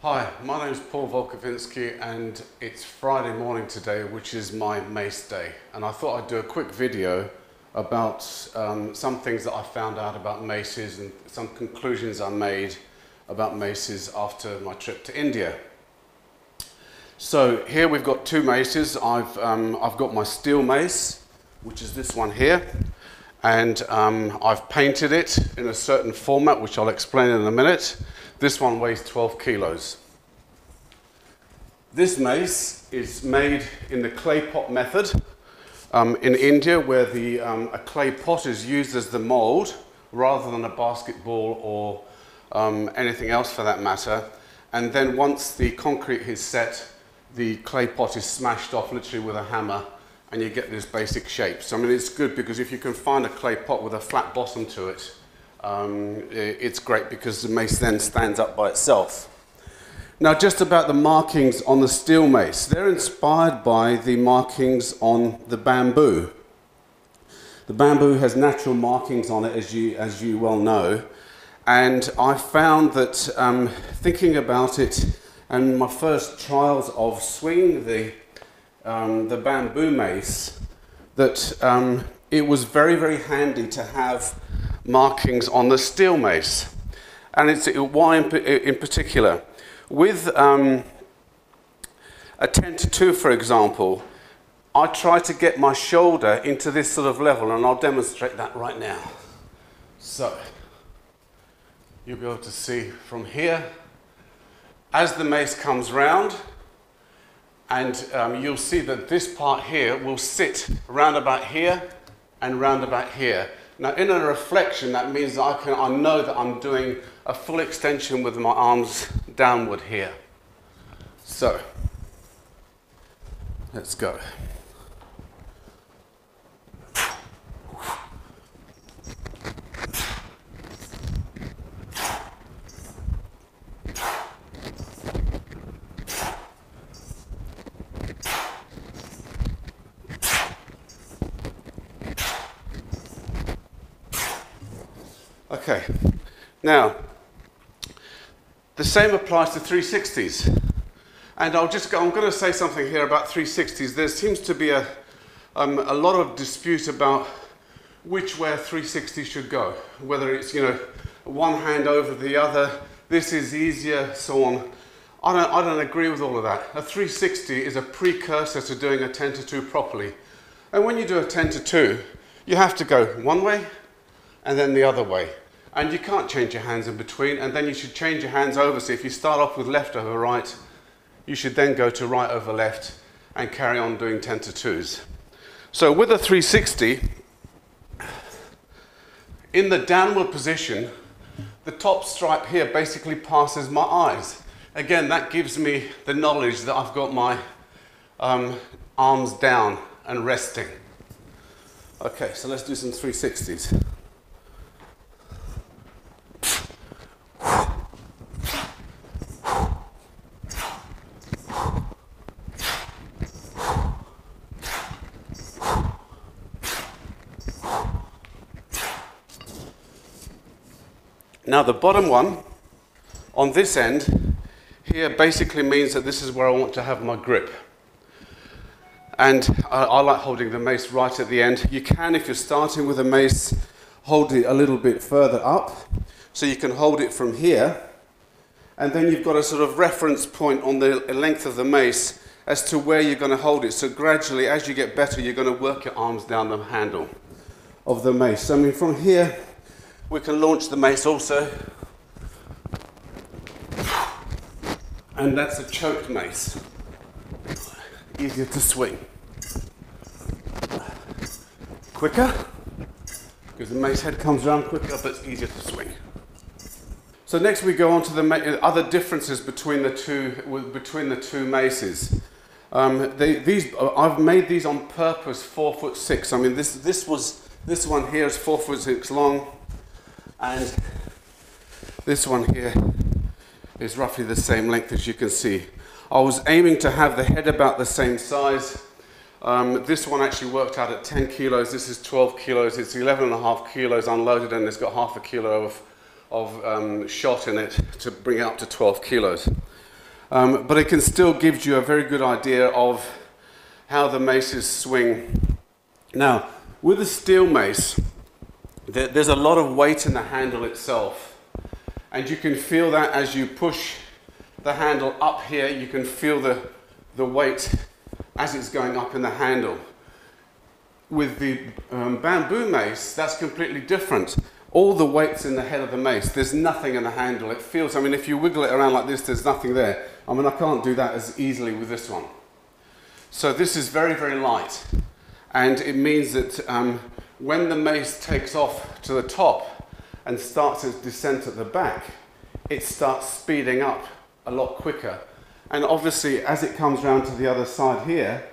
Hi, my name is Paul Volkovinsky and it's Friday morning today, which is my mace day. And I thought I'd do a quick video about some things that I found out about maces and some conclusions I made about maces after my trip to India. So here we've got two maces. I've got my Steel Mace, which is this one here. And I've painted it in a certain format, which I'll explain in a minute. This one weighs 12 kilos. This mace is made in the clay pot method in India, where a clay pot is used as the mold rather than a basketball or anything else for that matter. And then once the concrete is set, the clay pot is smashed off literally with a hammer and you get this basic shape. So I mean, it's good because if you can find a clay pot with a flat bottom to it, it's great because the mace then stands up by itself. Now, just about the markings on the Steel Mace. They're inspired by the markings on the bamboo. The bamboo has natural markings on it, as you well know. And I found that thinking about it and my first trials of swinging the bamboo mace, that it was very, very handy to have markings on the Steel Mace. And why in particular? With a 10-2, for example, I try to get my shoulder into this sort of level, and I'll demonstrate that right now. So, you'll be able to see from here, as the mace comes round, and you'll see that this part here will sit round about here and round about here. Now, in a reflection, that means that I know that I'm doing a full extension with my arms downward here. So, let's go. Okay, now, the same applies to 360s. And I'm going to say something here about 360s. There seems to be a lot of dispute about which way a 360 should go. Whether it's, one hand over the other, this is easier, so on. I don't agree with all of that. A 360 is a precursor to doing a 10-2 properly. And when you do a 10-2, you have to go one way and then the other way. And you can't change your hands in between, and then you should change your hands over. So if you start off with left over right, you should then go to right over left and carry on doing 10-2s. So with a 360, in the downward position, the top stripe here basically passes my eyes. Again, that gives me the knowledge that I've got my arms down and resting. Okay, so let's do some 360s. Now the bottom one, on this end, here basically means that this is where I want to have my grip. And I like holding the mace right at the end. You can, if you're starting with a mace, hold it a little bit further up. So you can hold it from here. And then you've got a sort of reference point on the length of the mace as to where you're going to hold it. So gradually, as you get better, you're going to work your arms down the handle of the mace. So I mean, from here, we can launch the mace also, and that's a choked mace. Easier to swing. Quicker, because the mace head comes around quicker, but it's easier to swing. So next we go on to the other differences between the two maces. I've made these on purpose 4'6". I mean, this one here is 4'6" long. And this one here is roughly the same length, as you can see. I was aiming to have the head about the same size. This one actually worked out at 10 kilos. This is 12 kilos. It's 11.5 kilos unloaded, and it's got half a kilo of shot in it to bring it up to 12 kilos. but it can still give you a very good idea of how the maces swing. Now, with the steel mace, there's a lot of weight in the handle itself, and you can feel that as you push the handle up here. You can feel the weight as it's going up in the handle. With the bamboo mace, that's completely different. All the weight's in the head of the mace. There's nothing in the handle. It feels, I mean, if you wiggle it around like this, there's nothing there. I mean, I can't do that as easily with this one. So this is very, very light. And it means that when the mace takes off to the top and starts its descent at the back, it starts speeding up a lot quicker. And obviously, as it comes round to the other side here,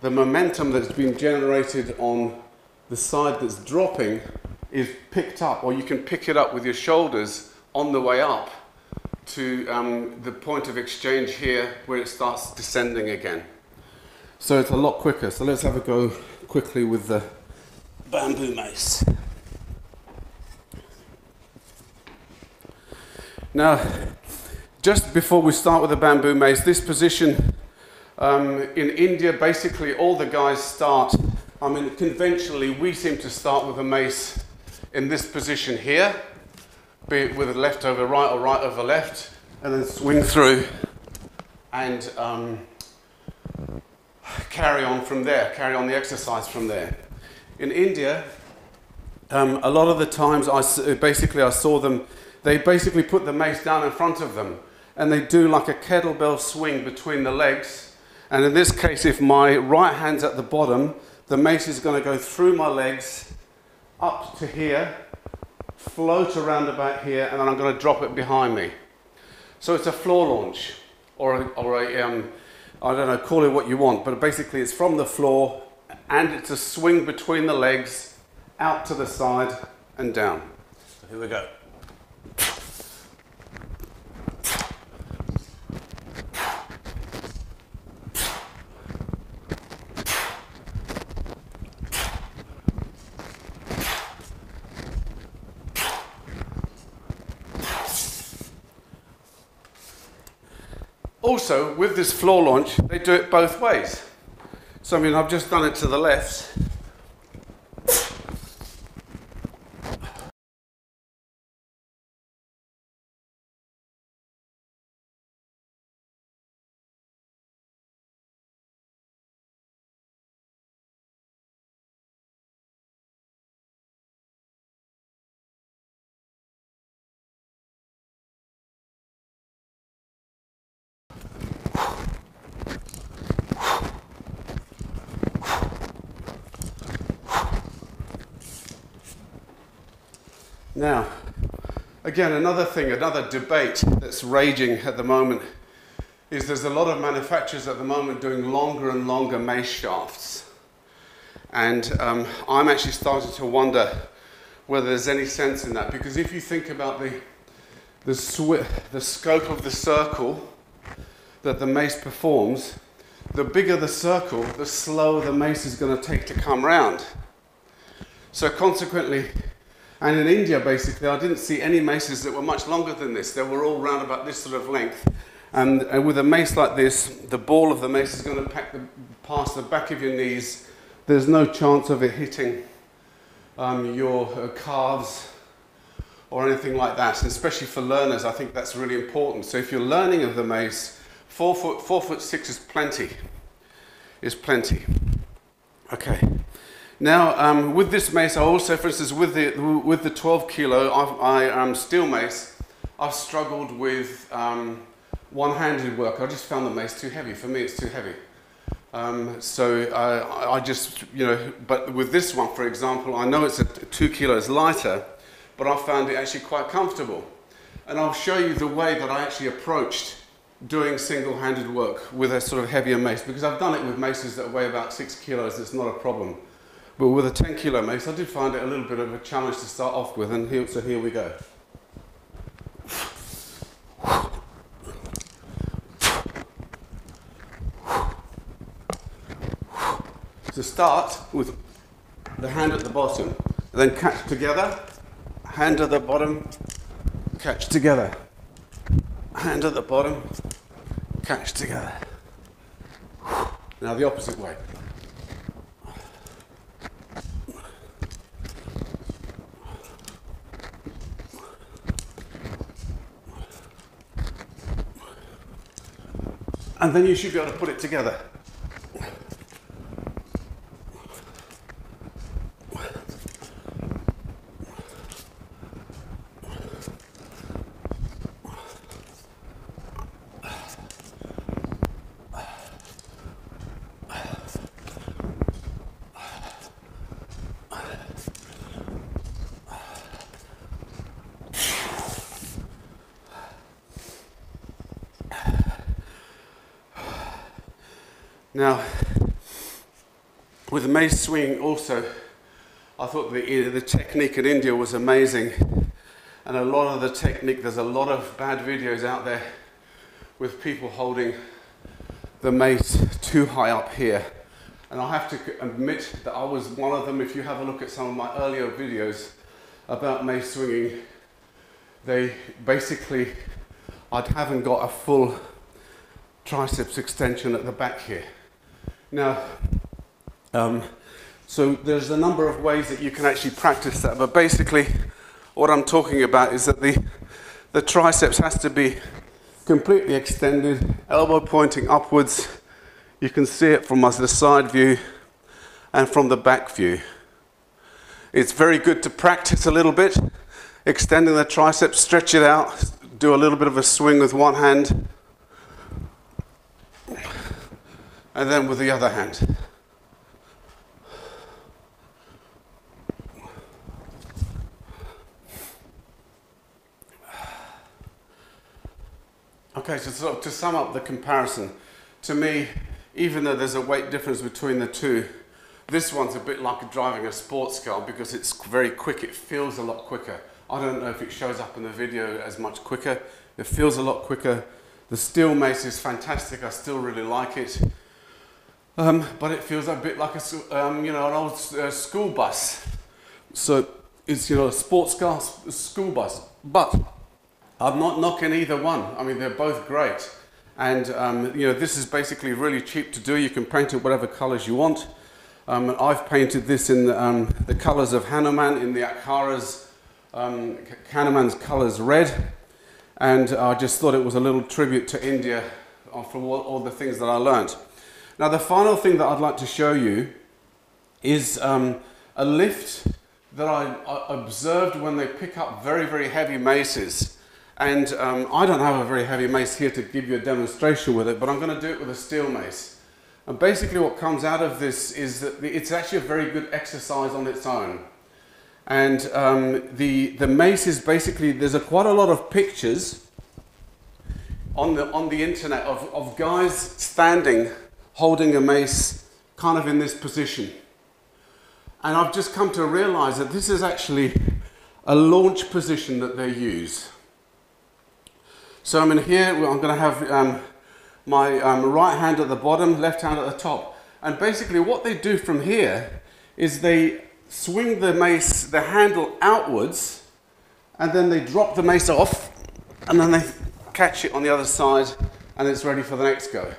the momentum that's been generated on the side that's dropping is picked up, or you can pick it up with your shoulders on the way up to the point of exchange here where it starts descending again. So it's a lot quicker. So let's have a go quickly with the bamboo mace. Now, just before we start with the bamboo mace, this position in India, basically all the guys start, I mean, conventionally we seem to start with a mace in this position here, be it with a left over right or right over left, and then swing through and carry on from there, carry on the exercise from there. In India, a lot of the times I saw them, they basically put the mace down in front of them, and they do like a kettlebell swing between the legs. And in this case, if my right hand's at the bottom, the mace is going to go through my legs up to here, float around about here, and then I'm going to drop it behind me. So it's a floor launch, or a I don't know, call it what you want, but basically it's from the floor, and it's a swing between the legs, out to the side and down. So here we go. Also, with this floor launch, they do it both ways. So, I mean, I've just done it to the left. Now, again, another thing, another debate that's raging at the moment is there's a lot of manufacturers at the moment doing longer and longer mace shafts. And I'm actually starting to wonder whether there's any sense in that, because if you think about the scope of the circle that the mace performs, the bigger the circle, the slower the mace is going to take to come round. So consequently, and in India, basically, I didn't see any maces that were much longer than this. They were all round about this sort of length. And with a mace like this, the ball of the mace is going to pack past the back of your knees. There's no chance of it hitting your calves or anything like that. And especially for learners, I think that's really important. So if you're learning of the mace, 4'6" is plenty. Is plenty. Okay. Now, with this mace, I also, for instance, with the 12 kilo steel mace, I've struggled with one-handed work. I just found the mace too heavy. For me, it's too heavy. So I just, but with this one, for example, I know it's 2 kilos lighter, but I found it actually quite comfortable. And I'll show you the way that I actually approached doing single-handed work with a sort of heavier mace, because I've done it with maces that weigh about 6 kilos. It's not a problem. But with a 10 kilo mace, I did find it a little bit of a challenge to start off with, and so here we go. To start with the hand at the bottom, then catch together, hand at the bottom, catch together, hand at the bottom, catch together. Now the opposite way. And then you should be able to put it together. Now, with the mace swinging also, I thought the technique in India was amazing. And a lot of the technique, there's a lot of bad videos out there with people holding the mace too high up here. And I have to admit that I was one of them. If you have a look at some of my earlier videos about mace swinging, they basically, I haven't got a full triceps extension at the back here. Now, so there's a number of ways that you can actually practice that, but basically what I'm talking about is that the triceps has to be completely extended, elbow pointing upwards. You can see it from the side view and from the back view. It's very good to practice a little bit, extending the triceps, stretch it out, do a little bit of a swing with one hand, and then with the other hand. Okay, so to sum up the comparison, to me, even though there's a weight difference between the two, this one's a bit like driving a sports car because it's very quick, it feels a lot quicker. I don't know if it shows up in the video as much quicker, it feels a lot quicker. The Steel Mace is fantastic, I still really like it. But it feels a bit like an old school bus. So it's, a sports car, school bus. But I'm not knocking either one. I mean, they're both great. And, this is basically really cheap to do. You can paint it whatever colors you want. I've painted this in the colors of Hanuman, in the Akhara's, Hanuman's colors red. And I just thought it was a little tribute to India from all the things that I learned. Now, the final thing that I'd like to show you is a lift that I observed when they pick up very, very heavy maces. And I don't have a very heavy mace here to give you a demonstration with it, but I'm going to do it with a steel mace. And basically what comes out of this is that it's actually a very good exercise on its own. And the mace is basically, there's quite a lot of pictures on the internet of guys standing holding a mace kind of in this position. And I've just come to realize that this is actually a launch position that they use. So I'm in here, I'm going to have my right hand at the bottom, left hand at the top. And basically what they do from here is they swing the mace, the handle outwards, and then they drop the mace off, and then they catch it on the other side, and it's ready for the next go.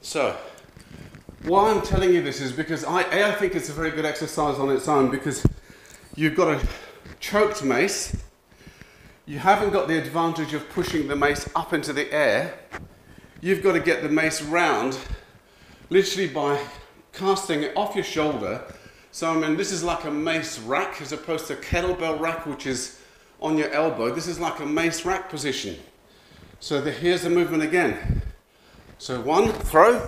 So, why I'm telling you this is because I think it's a very good exercise on its own, because you've got a choked mace, you haven't got the advantage of pushing the mace up into the air, you've got to get the mace round literally by casting it off your shoulder. So I mean, this is like a mace rack as opposed to a kettlebell rack which is on your elbow. This is like a mace rack position. So here's the movement again. So one, throw,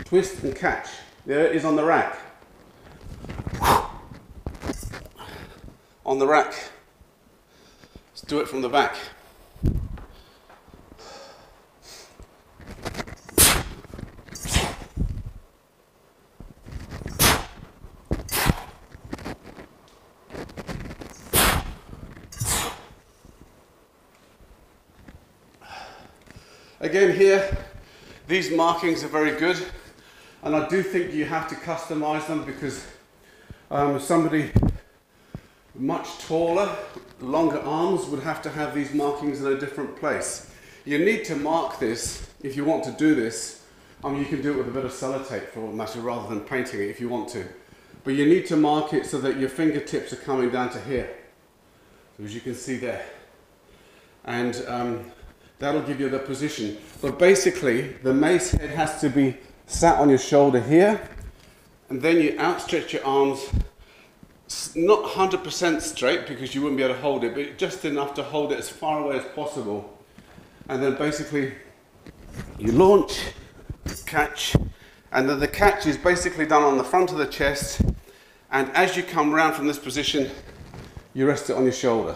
twist and catch. There it is on the rack. On the rack. Let's do it from the back. Again here, these markings are very good, and I do think you have to customize them because somebody much taller, longer arms would have to have these markings in a different place. You need to mark this if you want to do this. You can do it with a bit of sellotape for all matter rather than painting it if you want to. But you need to mark it so that your fingertips are coming down to here, as you can see there. And that'll give you the position. But basically, the mace head has to be sat on your shoulder here, and then you outstretch your arms, not 100% straight because you wouldn't be able to hold it, but just enough to hold it as far away as possible. And then basically, you launch, catch, and then the catch is basically done on the front of the chest, and as you come round from this position, you rest it on your shoulder.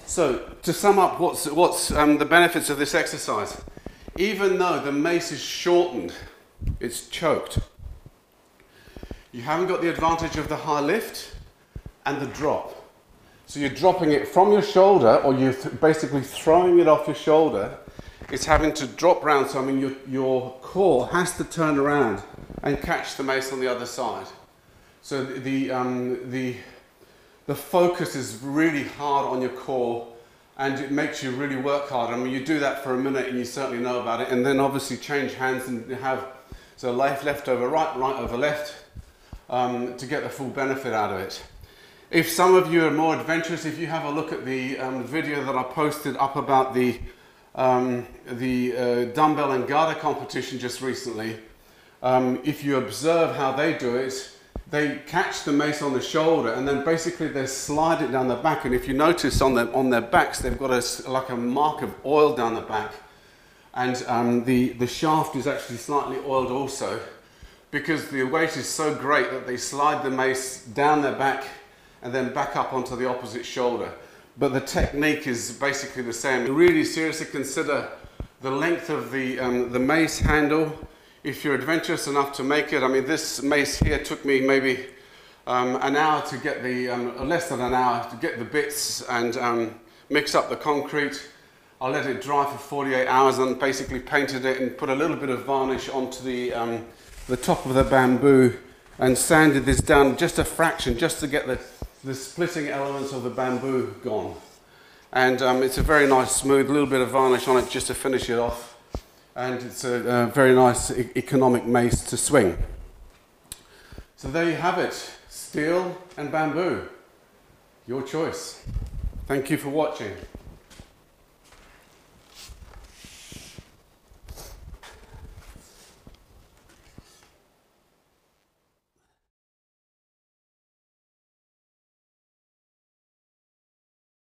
So, to sum up, what's the benefits of this exercise? Even though the mace is shortened, it's choked, you haven't got the advantage of the high lift and the drop. So you're dropping it from your shoulder, or you're basically throwing it off your shoulder. It's having to drop round, so I mean your core has to turn around and catch the mace on the other side. So the focus is really hard on your core, and it makes you really work hard. I mean, you do that for a minute and you certainly know about it, and then obviously change hands and have, so left over right, right over left, to get the full benefit out of it. If some of you are more adventurous, if you have a look at the video that I posted up about the dumbbell and Gada competition just recently, if you observe how they do it, they catch the mace on the shoulder and then basically they slide it down the back. And if you notice on their backs, they've got like a mark of oil down the back. And the shaft is actually slightly oiled also, because the weight is so great that they slide the mace down their back and then back up onto the opposite shoulder. But the technique is basically the same. Really seriously consider the length of the mace handle. If you're adventurous enough to make it, I mean, this mace here took me maybe an hour to get less than an hour to get the bits and mix up the concrete. I let it dry for 48 hours and basically painted it and put a little bit of varnish onto the top of the bamboo and sanded this down just a fraction, just to get the splitting elements of the bamboo gone. And it's a very nice smooth, little bit of varnish on it just to finish it off. And it's a very nice economic mace to swing. So there you have it, steel and bamboo. Your choice. Thank you for watching.